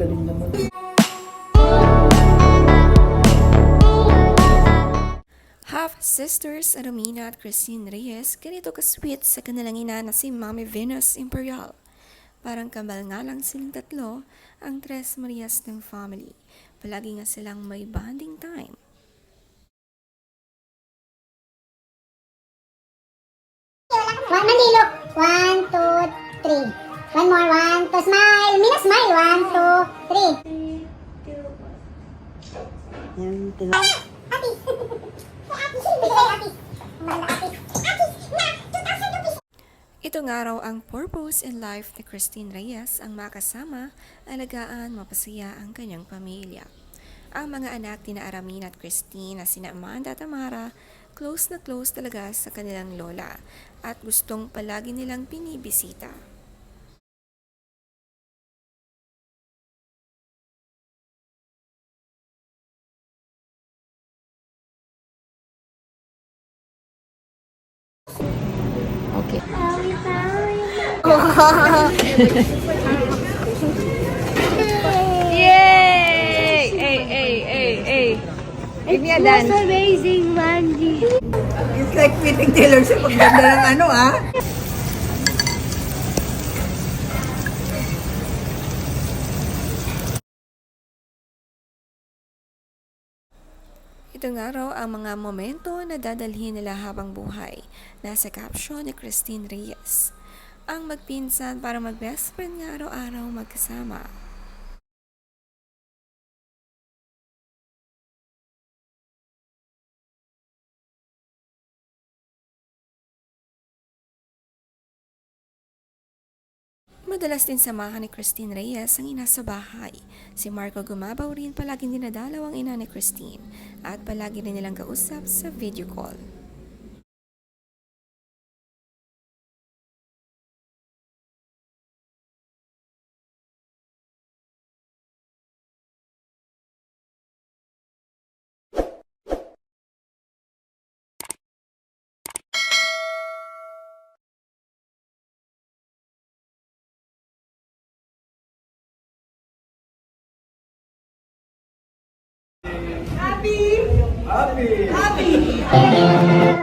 Galing naman. Half-sisters Romina at Christine Reyes ganito ka-sweet sa kanilang ina na si Mami Venus Imperial. Parang kambal nga lang silang tatlo, ang Tres Marias ng family. Palagi nga silang may bonding time. One Manilo. 1, 2, 3. One more. 1, 2, smile. Mina, smile. 1, 2, 3. Yan, Ate. Ito nga raw ang purpose in life ni Christine Reyes, ang makasama, alagaan, mapasaya ang kanyang pamilya. Ang mga anak ni Aramina at Christine na sina Amanda at Amara, close na close talaga sa kanilang lola at gustong palagi nilang binibisita. okay. Yay! Hey. Give me a dance. Amazing, Mandy. It's like fitting tailor sa pagganda ng ano, ah. Ito nga raw ang mga momento na dadalhin nila habang buhay. Nasa caption ni Christine Reyes. Ang magpinsan para mag-best friend nga araw-araw magkasama. Madalas din samahan ni Christine Reyes ang ina sa bahay. Si Marco Gumabaw rin palaging dinadalaw ang ina ni Christine at palagi rin nilang kausap sa video call. Happy!